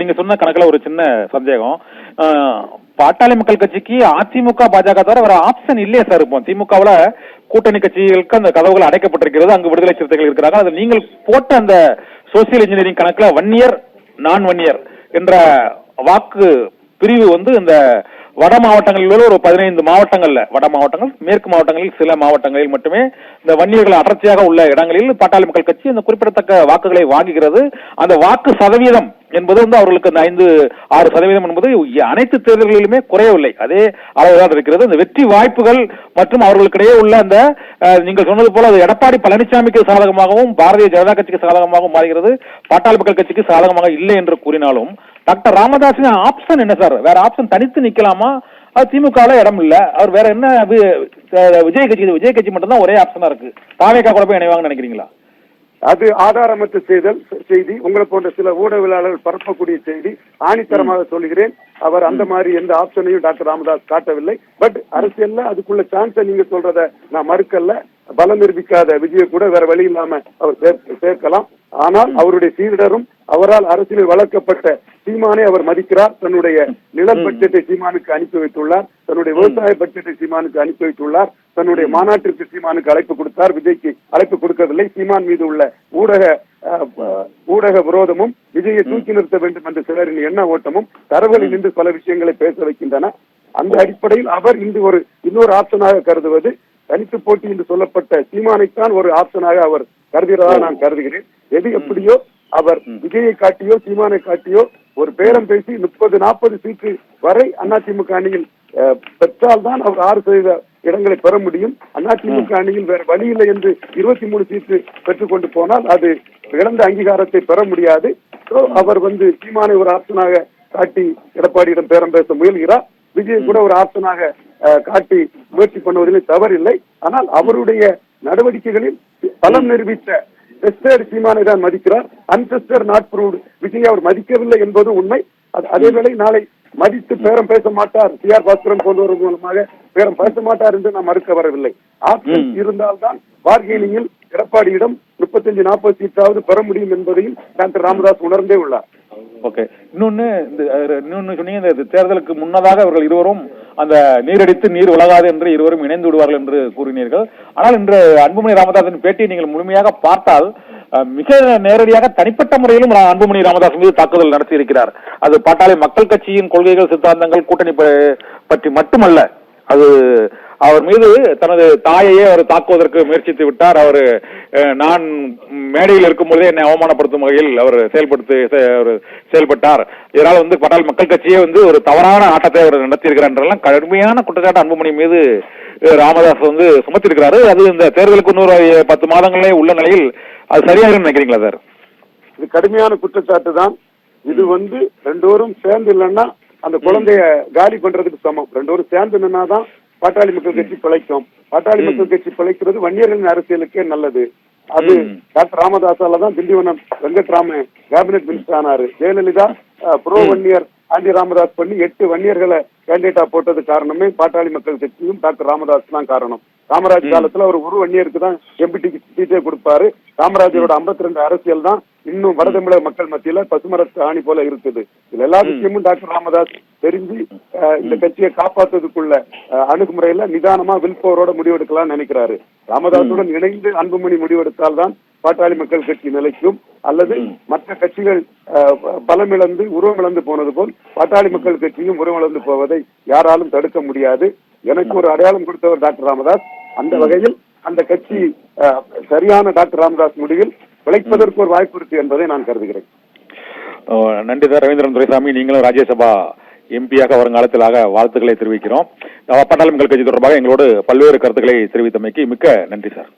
நீங்க சொன்ன கணக்குல ஒரு சின்ன சந்தேகம். பாட்டாளி மக்கள் கட்சிக்கு அதிமுக பாஜக தவிர வேற ஆப்ஷன் இல்லையே சார். இப்போ திமுகவுல கூட்டணி கட்சிகளுக்கு அந்த கதவுகள் அடைக்கப்பட்டிருக்கிறது, அங்கு விடுதலை சிறுத்தைகள் இருக்கிறாங்க. அது நீங்கள் போட்ட அந்த சோசியல் இன்ஜினியரிங் கணக்குல 1 இயர் நான் 1 இயர் என்ற வாக்கு பிரிவு இந்த வட மாவட்டங்களில் ஒரு 15 மாவட்டங்கள்ல, வட மாவட்டங்கள் மேற்கு மாவட்டங்களில் சில மாவட்டங்களில் மட்டுமே இந்த வன்னியர்கள் அடர்ச்சியாக உள்ள இடங்களில் பாட்டாளி மக்கள் கட்சி இந்த குறிப்பிடத்தக்க வாக்குகளை வாங்குகிறது. அந்த வாக்கு சதவீதம் என்பது அவர்களுக்கு அந்த 5-6% என்பது அனைத்து தேர்தல்களிலுமே குறையவில்லை, அதே அளவுதான் இருக்கிறது. இந்த வெற்றி வாய்ப்புகள் மற்றும் அவர்களுக்கிடையே உள்ள அந்த நீங்கள் சொன்னது போல அது எடப்பாடி பழனிசாமிக்கு சாதகமாகவும் பாரதிய ஜனதா கட்சிக்கு சாதகமாகவும் மாறுகிறது, பாட்டாளி மக்கள் கட்சிக்கு சாதகமாக இல்லை என்று கூறினாலும் டாக்டர் ராமதாஸின் ஆப்ஷன் என்ன சார்? வேற ஆப்ஷன் தனித்து நிக்கலாமா? அது திமுகல இடம் இல்ல, அவர் வேற என்ன விஜய் கட்சி மட்டும் தான் ஒரே ஆப்ஷனா இருக்கு. தாவேகா கூட போய் இணைவாங்கன்னு நினைக்கிறீங்களா? அது ஆதாரமற்ற செய்தி. உங்களை போன்ற சில ஊடகவியலாளர்கள் பரப்பக்கூடிய செய்தி. ஆணித்தரமாக சொல்கிறேன், அவர் அந்த மாதிரி எந்த ஆப்ஷனையும் டாக்டர் ராமதாஸ் காட்டவில்லை. பட் அரசியல்ல அதுக்குள்ள சான்ஸை நீங்க சொல்றத நான் மறுக்கல. பலம் நிரூபிக்காத விஜய கூட வேற வழி இல்லாம அவர் சேர்க்கலாம். ஆனால் அவருடைய சீடரும் அவரால் அரசியலில் வளர்க்கப்பட்ட சீமானை அவர் மதிக்கிறார். தன்னுடைய நில பட்ஜெட்டை சீமானுக்கு அனுப்பி வைத்துள்ளார், தன்னுடைய விவசாய பட்ஜெட்டை சீமானுக்கு அனுப்பி வைத்துள்ளார், தன்னுடைய மாநாட்டிற்கு சீமானுக்கு அழைப்பு கொடுத்தார், விஜய்க்கு அழைப்பு கொடுக்கவில்லை. சீமான் மீது உள்ள ஊடக விரோதமும் விஜயை தூக்கி நிறுத்த வேண்டும் என்ற சிலரின் எண்ண ஓட்டமும் தரவுகளில் இன்று பல விஷயங்களை பேச வைக்கின்றன. அந்த அடிப்படையில் அவர் இன்னொரு ஆப்ஷனாக கருதுவது, தனித்து போட்டி என்று சொல்லப்பட்ட சீமானைத்தான் ஒரு ஆப்ஷனாக அவர் கருதுகிறதா நான் கருதுகிறேன். எது எப்படியோ அவர் விஜயை காட்டியோ சீமானை காட்டியோ ஒரு பேரம் பேசி 30-40 சீட்டு வரை அதிமுக அணியில் பெற்றால்தான் அவர் 6% இடங்களை பெற முடியும். அதிமுக அணியில் வேற வழி இல்லை என்று 23 சீட்டு பெற்றுக் கொண்டு போனால் அது இழந்த அங்கீகாரத்தை பெற முடியாது. அவர் சீமானை ஒரு ஆப்ஷனாக காட்டி எடப்பாடியிடம் பேரம் பேச முயல்கிறார். விஜய் கூட ஒரு ஆப்ஷனாக காட்டி முயற்சி பண்ணுவதிலே தவறில்லை. ஆனால் அவருடைய நடவடிக்கைகளில் பலம் நிரூபித்த டெஸ்டட் சீமானை தான் மதிக்கிறார். அன்டெஸ்டட் நாட் ப்ரூவ்ட் விஜய் அவர் மதிக்கவில்லை என்பது உண்மை. அதேவேளை நாளை மதித்து பேரம் பேச மாட்டார், டி.ஆர். பாஸ்கரன் போன்றவர் மூலமாக பேரம் பேச மாட்டார் என்று நாம் மறுக்க வரவில்லை. ஆப்ஷன் இருந்தால்தான் பார்கெனிங்கில் எடப்பாடியிடம் 35-40 சீட்டாவது பெற முடியும் என்பதையும் டாக்டர் ராமதாஸ் உணர்ந்தே உள்ளார். ஓகே, இன்னொன்னு சொன்னீங்க, இந்த தேர்தலுக்கு முன்னதாக அவர்கள் இருவரும் அந்த நீரடித்து நீர் உலகாது என்று இருவரும் இணைந்து விடுவார்கள் என்று கூறினீர்கள். ஆனால் இன்று அன்புமணி ராமதாஸின் பேட்டியை நீங்கள் முழுமையாக பார்த்தால் மிக நேரடியாக தனிப்பட்ட முறையிலும் அன்புமணி ராமதாஸ் மீது தாக்குதல் நடத்தி இருக்கிறார். அது பாட்டாளி மக்கள் கட்சியின் கொள்கைகள், சித்தாந்தங்கள், கூட்டணி பற்றி மட்டுமல்ல, அது அவர் மீது தனது தாயையே அவர் தாக்குவதற்கு முயற்சித்து விட்டார். அவர் நான் மேடையில் இருக்கும்போதே என்னை அவமானப்படுத்தும் வகையில் அவர் செயல்பட்டார். இதனால் பாட்டாளி மக்கள் கட்சியே ஒரு தவறான ஆட்டத்தை அவர் நடத்தியிருக்கிறார். கடுமையான குற்றச்சாட்டு அன்புமணி மீது ராமதாஸ் சுமத்திருக்கிறாரு. அது இந்த தேர்தலுக்கு 10 மாதங்களே உள்ள நிலையில் அது சரியாக நினைக்கிறீங்களா சார்? இது கடுமையான குற்றச்சாட்டு தான். இது ரெண்டோரும் சேர்ந்து இல்லைன்னா அந்த குழந்தைய காலி பண்றதுக்கு சமம். ரெண்டோரும் சேர்ந்து நின்னாதான் பாட்டாளி மக்கள் கட்சி பிழைக்கும். பாட்டாளி மக்கள் கட்சி பிழைக்கிறது வன்னியர்களின் அரசியலுக்கே நல்லது. அது டாக்டர் ராமதாஸால தான் திண்டிவனம் வெங்கட்ராமன் கேபினெட் மினிஸ்டர் ஆனாரு. ஜெயலலிதா ப்ரோ வன்னியர் ஆண்டி ராமதாஸ் பண்ணி 8 வன்னியர்களை கேண்டிடேட்டா போட்டது காரணமே பாட்டாளி மக்கள் கட்சியும் டாக்டர் ராமதாஸ் தான் காரணம். காமராஜ் காலத்துல அவர் ஒரு வன்னியருக்கு தான் எம்பிடிக்கு சீட்டே கொடுப்பாரு. காமராஜரோட 52 அரசியல் தான் இன்னும் வடதமிழக மக்கள் மத்தியில பசுமரத்து ஆணி போல இருக்குது. இதுல எல்லா விஷயமும் டாக்டர் ராமதாஸ் தெரிஞ்சு இந்த கட்சியை காப்பாற்றுவதற்குள்ள அணுகுமுறையில நிதானமா வில்பவரோட முடிவெடுக்கலாம்னு நினைக்கிறாரு. ராமதாசுடன் இணைந்து அன்புமணி முடிவெடுத்தால் தான் பாட்டாளி மக்கள் கட்சி நிலைக்கும். அல்லது மற்ற கட்சிகள் பலமிழந்து உருவமிழந்து போனது போல் பாட்டாளி மக்கள் கட்சியும் உருவமிழந்து போவதை யாராலும் தடுக்க முடியாது. எனக்கு ஒரு அடையாளம் கொடுத்தவர் டாக்டர் ராமதாஸ். அந்த வகையில் அந்த கட்சி சரியான டாக்டர் ராமதாஸ் முடிவில் விளைப்பதற்கு ஒரு வாய்ப்பு இருக்கு என்பதை நான் கருதுகிறேன். நன்றி சார். ரவீந்திரன் துரைசாமி, நீங்களும் ராஜ்யசபா எம்பியாக வருங்காலத்திலாக வாழ்த்துக்களை தெரிவிக்கிறோம். பாட்டாளி மக்கள் கட்சி தொடர்பாக எங்களோடு பல்வேறு கருத்துக்களை தெரிவித்தமைக்கு மிக்க நன்றி சார்.